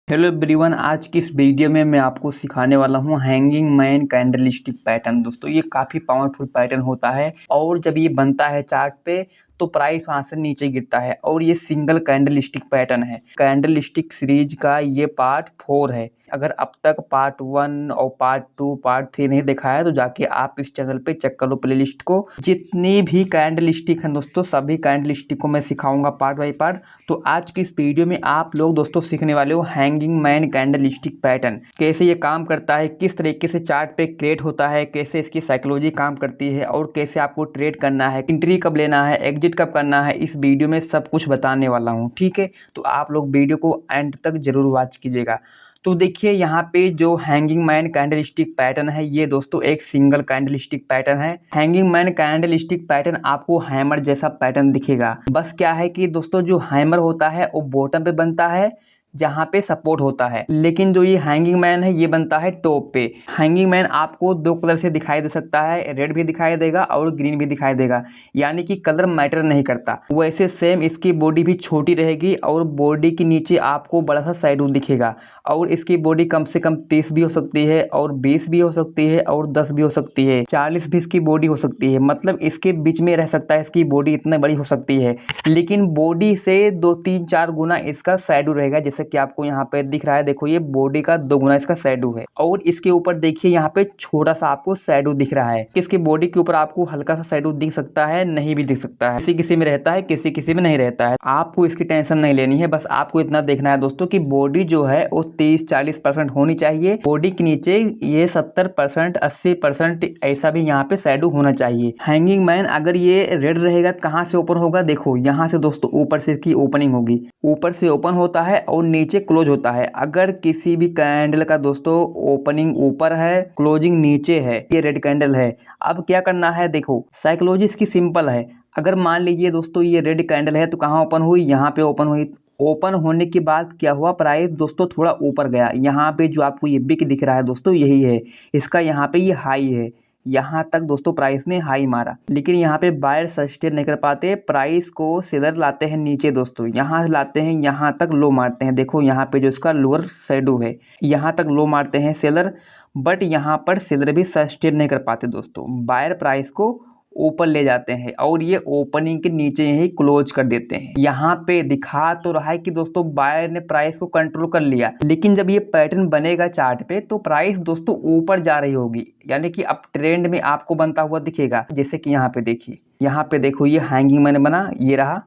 Hello everyone, आज की इस वीडियो में मैं आपको सिखाने वाला हूँ हैंगिंग मैन कैंडलस्टिक पैटर्न। दोस्तों ये काफ़ी पावरफुल पैटर्न होता है और जब ये बनता है चार्ट पे तो प्राइस वहाँ से नीचे गिरता है और ये सिंगल कैंडलस्टिक पैटर्न है। कैंडलस्टिक सीरीज का ये पार्ट 4 है। अगर अब तक पार्ट 1 और पार्ट 2 पार्ट 3 नहीं देखा है तो जाके आप इस चैनल पे चेक कर लो प्लेलिस्ट को। जितनी भी कैंडलस्टिक हैं दोस्तों, सभी कैंडलस्टिक को मैं सिखाऊंगा पार्ट बाई पार्ट। तो आज की इस वीडियो में आप लोग दोस्तों सीखने वाले हो हैंगिंग मैन कैंडलस्टिक पैटर्न कैसे ये काम करता है, किस तरीके से चार्ट पे क्रिएट होता है, कैसे इसकी साइकोलॉजी काम करती है और कैसे आपको ट्रेड करना है, एंट्री कब लेना है, एग्जिट कब करना है। इस वीडियो में सब कुछ बताने वाला हूँ, ठीक है। तो आप लोग वीडियो को एंड तक जरूर वॉच कीजिएगा। तो देखिए यहाँ पे जो हैंगिंग मैन कैंडलस्टिक पैटर्न है ये दोस्तों एक सिंगल कैंडलस्टिक पैटर्न है। हैंगिंग मैन कैंडलस्टिक पैटर्न आपको हैमर जैसा पैटर्न दिखेगा। बस क्या है कि दोस्तों जो हैमर होता है वो बॉटम पे बनता है जहाँ पे सपोर्ट होता है, लेकिन जो ये हैंगिंग मैन है ये बनता है टॉप पे। हैंगिंग मैन आपको दो कलर से दिखाई दे सकता है, रेड भी दिखाई देगा और ग्रीन भी दिखाई देगा, यानी कि कलर मैटर नहीं करता। वैसे सेम इसकी बॉडी भी छोटी रहेगी और बॉडी के नीचे आपको बड़ा सा शैडो दिखेगा और इसकी बॉडी कम से कम 30 भी हो सकती है और 20 भी हो सकती है और 10 भी हो सकती है, 40 भी इसकी बॉडी हो सकती है। मतलब इसके बीच में रह सकता है, इसकी बॉडी इतनी बड़ी हो सकती है, लेकिन बॉडी से 2-3-4 गुना इसका शैडो रहेगा। जैसे कि आपको यहाँ पे दिख रहा है, देखो ये बॉडी का 2 गुना इसका शैडो है और इसके ऊपर देखिए यहाँ पे छोटा सा आपको शैडो दिख रहा है। इसकी बॉडी के ऊपर आपको हल्का सा शैडो दिख सकता है, नहीं भी दिख सकता है, किसी किसी में रहता है, किसी किसी में नहीं रहता है। आपको इसकी टेंशन नहीं लेनी है, बस आपको इतना देखना है दोस्तों कि बॉडी जो है वो 30-40% होनी चाहिए। बॉडी के नीचे ये 70% 80% ऐसा भी यहाँ पे शैडो होना चाहिए। हैंगिंग मैन अगर ये रेड रहेगा कहाँ से ओपन होगा, देखो यहाँ से दोस्तों ऊपर से इसकी ओपनिंग होगी, ऊपर से ओपन होता है और नीचे क्लोज होता है। अगर किसी भी कैंडल का दोस्तों ओपनिंग ऊपर है, क्लोजिंग नीचे है, ये रेड कैंडल है। अब क्या करना है, देखो साइकोलॉजी इसकी सिंपल है। अगर मान लीजिए दोस्तों ये रेड कैंडल है तो कहाँ ओपन हुई, यहाँ पे ओपन हुई। ओपन होने के बाद क्या हुआ, प्राइस दोस्तों थोड़ा ऊपर गया। यहाँ पे जो आपको ये बिग दिख रहा है दोस्तों यही है इसका, यहाँ पे ये हाई है। यहाँ तक दोस्तों प्राइस ने हाई मारा, लेकिन यहाँ पे बायर सस्टेन नहीं कर पाते। प्राइस को सेलर लाते हैं नीचे दोस्तों, यहाँ से लाते हैं, यहाँ तक लो मारते हैं। देखो यहाँ पे जो इसका लोअर शैडो है यहाँ तक लो मारते हैं सेलर, बट यहाँ पर सेलर भी सस्टेन नहीं कर पाते दोस्तों। बायर प्राइस को ऊपर ले जाते हैं और ये ओपनिंग के नीचे ही क्लोज कर देते हैं। यहाँ पे दिखा तो रहा है कि दोस्तों बायर ने प्राइस को कंट्रोल कर लिया, लेकिन जब ये पैटर्न बनेगा चार्ट पे तो प्राइस दोस्तों ऊपर जा रही होगी, यानी कि अब ट्रेंड में आपको बनता हुआ दिखेगा। जैसे कि यहाँ पे देखिए, यहाँ पे देखो ये हैंगिंग मैन बना, ये रहा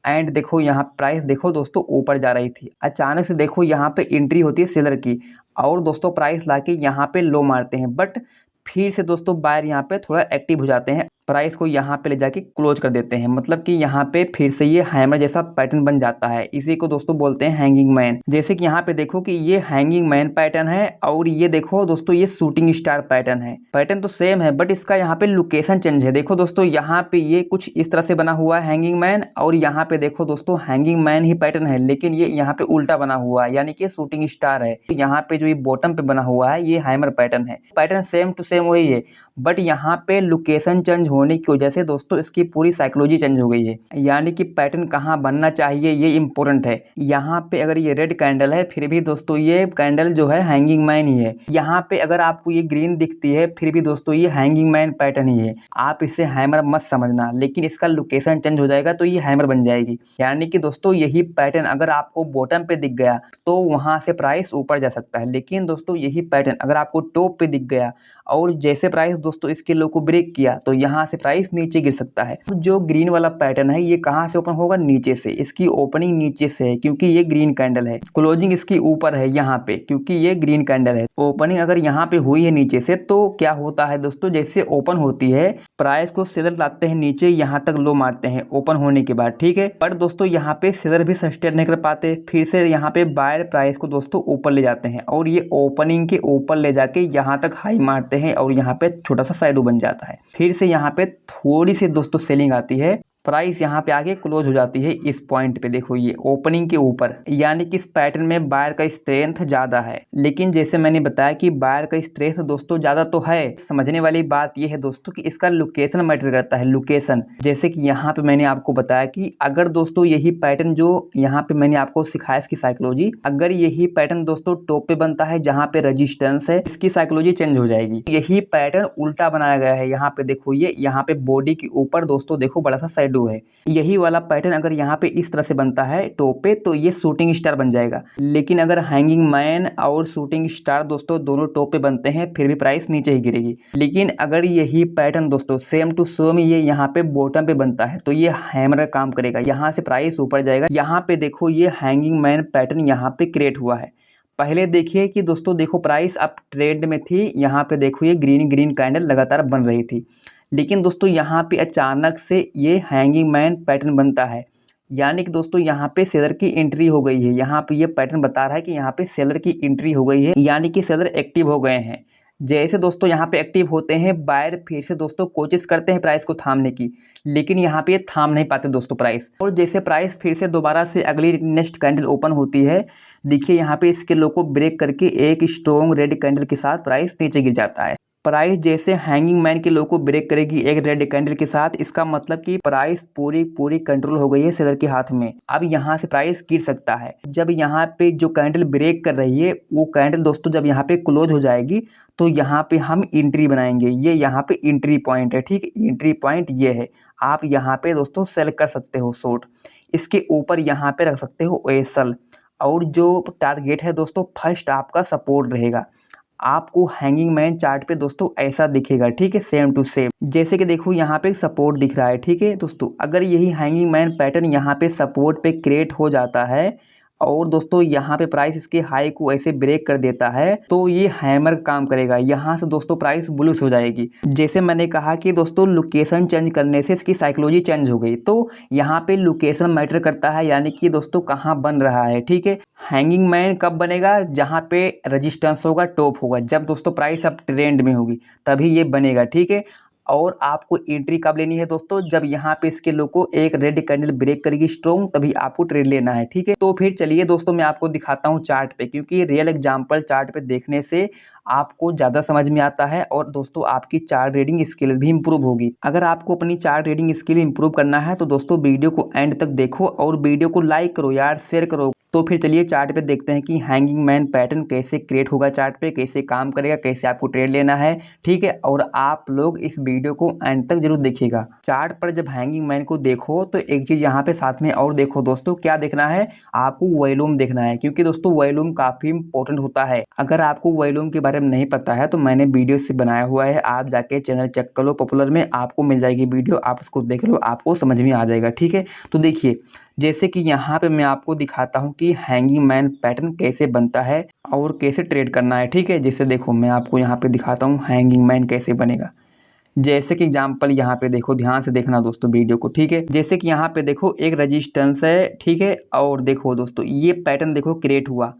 एंड देखो यहाँ प्राइस देखो दोस्तों ऊपर जा रही थी। अचानक से देखो यहाँ पे एंट्री होती है सेलर की और दोस्तों प्राइस लाके यहाँ पे लो मारते हैं, बट फिर से दोस्तों बायर यहाँ पे थोड़ा एक्टिव हो जाते हैं, प्राइस को यहाँ पे ले जाके क्लोज कर देते हैं। मतलब कि यहाँ पे फिर से ये हैमर जैसा पैटर्न बन जाता है। इसी को दोस्तों बोलते हैं हैंगिंग मैन। जैसे कि यहाँ पे देखो कि ये हैंगिंग मैन पैटर्न है और ये देखो दोस्तों ये शूटिंग स्टार पैटर्न है। पैटर्न तो सेम है बट इसका यहाँ पे लोकेशन चेंज है। देखो दोस्तों यहाँ पे ये कुछ इस तरह से बना हुआ है हैंगिंग मैन, और यहाँ पे देखो दोस्तों हैंगिंग मैन ही पैटर्न है, लेकिन ये यहाँ पे उल्टा बना हुआ है, यानी कि शूटिंग स्टार है। यहाँ पे जो ये बॉटम पे बना हुआ है ये हैमर पैटर्न है। पैटर्न सेम टू सेम वही है, बट यहाँ पे लोकेशन चेंज होने की वजह से दोस्तों इसकी पूरी साइकोलॉजी चेंज हो गई है, यानी कि पैटर्न कहाँ बनना चाहिए ये इंपॉर्टेंट है। यहाँ पे अगर ये रेड कैंडल है फिर भी दोस्तों ये कैंडल जो है हैंगिंग मैन ही है। यहाँ पे अगर आपको ये ग्रीन दिखती है फिर भी दोस्तों ये हैंगिंग मैन पैटर्न ही है। आप इसे हैमर मत समझना, लेकिन इसका लोकेशन चेंज हो जाएगा तो ये हैमर बन जाएगी। यानी कि दोस्तों यही पैटर्न अगर आपको बॉटम पे दिख गया तो वहां से प्राइस ऊपर जा सकता है, लेकिन दोस्तों यही पैटर्न अगर आपको टॉप पे दिख गया और जैसे प्राइस दोस्तों इसके लो को ब्रेक किया तो यहाँ से प्राइस नीचे गिर सकता है। जो ग्रीन वाला पैटर्न है ये कहाँ से ओपन होगा, नीचे से। इसकी ओपनिंग नीचे से है क्योंकि ये ग्रीन कैंडल है, क्लोजिंग इसकी ऊपर है यहाँ पे क्योंकि ये ग्रीन कैंडल है। ओपनिंग अगर यहाँ पे हुई है नीचे से तो क्या होता है दोस्तों, जैसे ओपन होती है प्राइस को सेलर लाते हैं नीचे, यहाँ तक लो मारते हैं ओपन होने के बाद, ठीक है। पर दोस्तों यहाँ पे सेलर भी सस्टेन नहीं कर पाते, फिर से यहाँ पे बायर प्राइस को दोस्तों ऊपर ले जाते हैं और ये ओपनिंग के ऊपर ले जाके यहाँ तक हाई मारते हैं और यहाँ पे छोटा सा शैडो बन जाता है। फिर से यहाँ पे थोड़ी सी दोस्तों सेलिंग आती है प्राइस यहाँ पे आके क्लोज हो जाती है इस पॉइंट पे। देखो ये ओपनिंग के ऊपर, यानी कि इस पैटर्न में बायर का स्ट्रेंथ ज़्यादा है। लेकिन जैसे मैंने बताया कि बायर का स्ट्रेंथ दोस्तों ज़्यादा तो है, समझने वाली बात ये है दोस्तों कि इसका लोकेशन मैटर करता है, लोकेशन। जैसे कि यहाँ पे मैंने आपको बताया कि अगर दोस्तों यही पैटर्न जो यहाँ पे मैंने आपको सिखाया इसकी साइकोलॉजी, अगर यही पैटर्न दोस्तों टॉप पे बनता है जहाँ पे रेजिस्टेंस है, इसकी साइकोलॉजी चेंज हो जाएगी। यही पैटर्न उल्टा बनाया गया है, यहाँ पे देखो ये यहाँ पे बॉडी के ऊपर दोस्तों देखो बड़ा सा शैडो है। यही वाला पैटर्न अगर यहाँ पे इस तरह से बनता है टॉप पे तो ये शूटिंग स्टार बन जाएगा। लेकिन अगर हैंगिंग मैन और शूटिंग स्टार दोस्तों दोनों टॉप पे बनते हैं फिर भी प्राइस नीचे ही गिरेगी। लेकिन अगर यही पैटर्न दोस्तों सेम टू सेम ये यहाँ पे बॉटम पे बनता है तो ये हैमर का काम करेगा, यहाँ से प्राइस ऊपर जाएगा। यहाँ पे देखो ये हैंगिंग मैन पैटर्न यहाँ पे क्रिएट हुआ है। पहले देखिए कि दोस्तों देखो प्राइस अप ट्रेंड में थी, यहाँ पे देखो ये ग्रीन ग्रीन कैंडल लगातार बन रही थी। लेकिन दोस्तों यहाँ पे अचानक से ये हैंगिंग मैन पैटर्न बनता है, यानी कि दोस्तों यहाँ पे सेलर की एंट्री हो गई है। यहाँ पे ये पैटर्न बता रहा है कि यहाँ पे सेलर की एंट्री हो गई है, यानी कि सेलर एक्टिव हो गए हैं। जैसे दोस्तों यहाँ पे एक्टिव होते हैं बायर फिर से दोस्तों कोशिश करते हैं प्राइस को थामने की, लेकिन यहाँ पे थाम नहीं पाते दोस्तों प्राइस। और जैसे प्राइस फिर से दोबारा से अगली नेक्स्ट कैंडल ओपन होती है, देखिए यहाँ पे इसके लो को ब्रेक करके एक स्ट्रॉन्ग रेड कैंडल के साथ प्राइस नीचे गिर जाता है। प्राइस जैसे हैंगिंग मैन के लो को ब्रेक करेगी एक रेड कैंडल के साथ, इसका मतलब कि प्राइस पूरी कंट्रोल हो गई है सेलर के हाथ में। अब यहाँ से प्राइस गिर सकता है। जब यहाँ पे जो कैंडल ब्रेक कर रही है वो कैंडल दोस्तों जब यहाँ पे क्लोज हो जाएगी तो यहाँ पे हम एंट्री बनाएंगे। ये यहाँ पे एंट्री पॉइंट है, ठीक है, एंट्री पॉइंट ये है। आप यहाँ पे दोस्तों सेल कर सकते हो शॉर्ट, इसके ऊपर यहाँ पे रख सकते हो एसल। और जो टारगेट है दोस्तों फर्स्ट आपका सपोर्ट रहेगा। आपको हैंगिंग मैन चार्ट पे दोस्तों ऐसा दिखेगा, ठीक है, सेम टू सेम। जैसे कि देखो यहाँ पे सपोर्ट दिख रहा है, ठीक है दोस्तों। अगर यही हैंगिंग मैन पैटर्न यहाँ पे सपोर्ट पे क्रिएट हो जाता है और दोस्तों यहाँ पे प्राइस इसके हाई को ऐसे ब्रेक कर देता है तो ये हैमर काम करेगा, यहाँ से दोस्तों प्राइस बुलिश हो जाएगी। जैसे मैंने कहा कि दोस्तों लोकेशन चेंज करने से इसकी साइकोलॉजी चेंज हो गई, तो यहाँ पे लोकेशन मैटर करता है, यानी कि दोस्तों कहाँ बन रहा है, ठीक है। हैंगिंग मैन कब बनेगा, जहाँ पे रेजिस्टेंस होगा, टॉप होगा, जब दोस्तों प्राइस अब ट्रेंड में होगी तभी ये बनेगा, ठीक है। और आपको एंट्री कब लेनी है दोस्तों, जब यहाँ पे इसके लो को एक रेड कैंडल ब्रेक करेगी स्ट्रॉन्ग, तभी आपको ट्रेड लेना है, ठीक है। तो फिर चलिए दोस्तों मैं आपको दिखाता हूँ चार्ट पे, क्योंकि रियल एग्जांपल चार्ट पे देखने से आपको ज़्यादा समझ में आता है और दोस्तों आपकी चार्ट रीडिंग स्किल भी इंप्रूव होगी। अगर आपको अपनी चार्ट रीडिंग स्किल इंप्रूव करना है तो दोस्तों वीडियो को एंड तक देखो और वीडियो को लाइक करो यार, शेयर करो। तो फिर चलिए चार्ट पे देखते हैं कि हैंगिंग मैन पैटर्न कैसे क्रिएट होगा, चार्ट पे कैसे काम करेगा, कैसे आपको ट्रेड लेना है, ठीक है। और आप लोग इस वीडियो को एंड तक जरूर देखिएगा। चार्ट पर जब हैंगिंग मैन को देखो तो एक चीज़ यहाँ पे साथ में और देखो दोस्तों, क्या देखना है आपको, वॉल्यूम देखना है, क्योंकि दोस्तों वॉल्यूम काफ़ी इंपॉर्टेंट होता है। अगर आपको वॉल्यूम के बारे में नहीं पता है तो मैंने वीडियो से बनाया हुआ है, आप जाके चैनल चेक कर लो, पॉपुलर में आपको मिल जाएगी वीडियो, आप उसको देख लो, आपको समझ में आ जाएगा, ठीक है। तो देखिए जैसे कि यहाँ पे मैं आपको दिखाता हूँ कि हैंगिंग मैन पैटर्न कैसे बनता है और कैसे ट्रेड करना है, ठीक है। जैसे देखो मैं आपको यहाँ पे दिखाता हूँ हैंगिंग मैन कैसे बनेगा। जैसे कि एग्जांपल यहाँ पे देखो, ध्यान से देखना दोस्तों वीडियो को, ठीक है। जैसे कि यहाँ पे देखो एक रेजिस्टेंस है, ठीक है, और देखो दोस्तों ये पैटर्न देखो क्रिएट हुआ।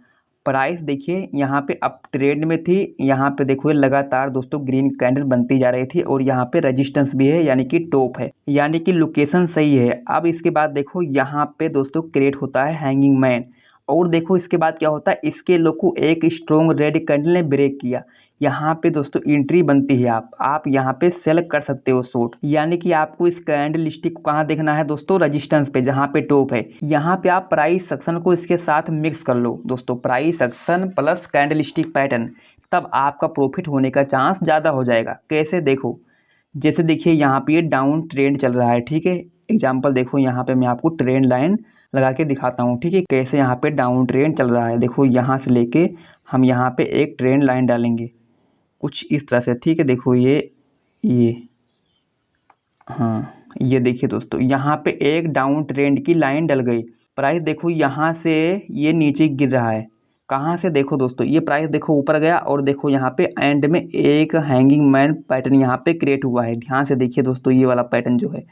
प्राइस देखिए यहाँ पे अप ट्रेंड में थी, यहाँ पे देखो लगातार दोस्तों ग्रीन कैंडल बनती जा रही थी और यहाँ पे रेजिस्टेंस भी है, यानी कि टॉप है, यानी कि लोकेशन सही है। अब इसके बाद देखो यहाँ पे दोस्तों क्रिएट होता है हैंगिंग मैन, और देखो इसके बाद क्या होता है, इसके लो को एक स्ट्रॉन्ग रेड कैंडल ने ब्रेक किया, यहाँ पे दोस्तों एंट्री बनती है। आप यहाँ पे सेल कर सकते हो शॉर्ट, यानी कि आपको इस कैंडल स्टिक को कहाँ देखना है दोस्तों, रेजिस्टेंस पे जहाँ पे टॉप है। यहाँ पे आप प्राइस सेक्शन को इसके साथ मिक्स कर लो दोस्तों, price section plus candle stick pattern, तब आपका प्रॉफिट होने का चांस ज़्यादा हो जाएगा। कैसे देखो, जैसे देखिए यहाँ पे डाउन ट्रेंड चल रहा है, ठीक है। एग्जाम्पल देखो यहाँ पे मैं आपको ट्रेंड लाइन लगा के दिखाता हूँ, ठीक है, कैसे यहाँ पे डाउन ट्रेंड चल रहा है। देखो यहाँ से लेके हम यहाँ पे एक ट्रेंड लाइन डालेंगे कुछ इस तरह से, ठीक है। देखो ये हाँ, ये देखिए दोस्तों यहाँ पे एक डाउन ट्रेंड की लाइन डल गई। प्राइस देखो यहाँ से ये नीचे गिर रहा है, कहाँ से देखो दोस्तों, ये प्राइस देखो ऊपर गया और देखो यहाँ पे एंड में एक हैंगिंग मैन पैटर्न यहाँ पे क्रिएट हुआ है। ध्यान से देखिए दोस्तों ये वाला पैटर्न जो है।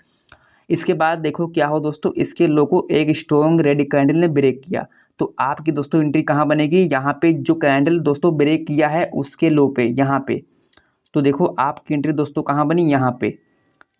इसके बाद देखो क्या हो दोस्तों, इसके लो को एक स्ट्रॉन्ग रेड कैंडल ने ब्रेक किया, तो आपकी दोस्तों एंट्री कहाँ बनेगी, यहाँ पे जो कैंडल दोस्तों ब्रेक किया है उसके लो पे, यहाँ पे। तो देखो आपकी एंट्री दोस्तों कहाँ बनी, यहाँ पे,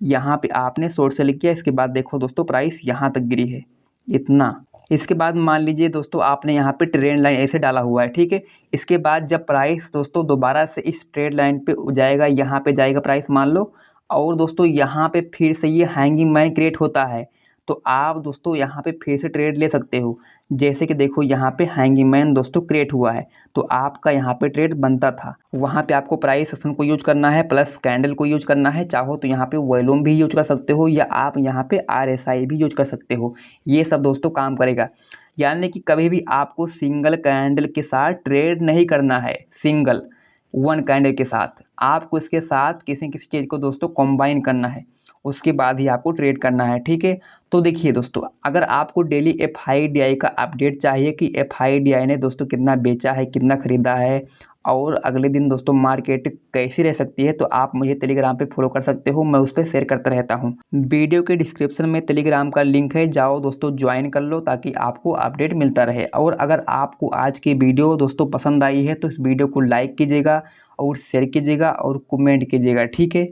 यहाँ पे आपने शॉर्ट सेल किया, इसके बाद देखो दोस्तों प्राइस यहाँ तक गिरी है इतना। इसके बाद मान लीजिए दोस्तों आपने यहाँ पे ट्रेंड लाइन ऐसे डाला हुआ है, ठीक है। इसके बाद जब प्राइस दोस्तों दोबारा से इस ट्रेंड लाइन पे जाएगा, यहाँ पे जाएगा प्राइस मान लो, और दोस्तों यहाँ पे फिर से ये हैंगिंग मैन क्रिएट होता है, तो आप दोस्तों यहाँ पे फिर से ट्रेड ले सकते हो। जैसे कि देखो यहाँ पे हैंगिंग मैन दोस्तों क्रिएट हुआ है, तो आपका यहाँ पे ट्रेड बनता था। वहाँ पे आपको प्राइस एक्शन को यूज करना है प्लस कैंडल को यूज करना है। चाहो तो यहाँ पे वॉल्यूम भी यूज कर सकते हो, या आप यहाँ पे RSI भी यूज कर सकते हो। ये सब दोस्तों काम करेगा। यानी कि कभी भी आपको सिंगल कैंडल के साथ ट्रेड नहीं करना है, सिंगल वन कैंडल के साथ आपको इसके साथ किसी किसी चीज़ को दोस्तों कंबाइन करना है, उसके बाद ही आपको ट्रेड करना है, ठीक है। तो देखिए दोस्तों, अगर आपको डेली FIDI का अपडेट चाहिए कि FIDI ने दोस्तों कितना बेचा है, कितना खरीदा है, और अगले दिन दोस्तों मार्केट कैसी रह सकती है, तो आप मुझे टेलीग्राम पे फॉलो कर सकते हो, मैं उस पर शेयर करता रहता हूँ। वीडियो के डिस्क्रिप्शन में टेलीग्राम का लिंक है, जाओ दोस्तों ज्वाइन कर लो ताकि आपको अपडेट मिलता रहे। और अगर आपको आज की वीडियो दोस्तों पसंद आई है तो इस वीडियो को लाइक कीजिएगा और शेयर कीजिएगा और कमेंट कीजिएगा, ठीक है।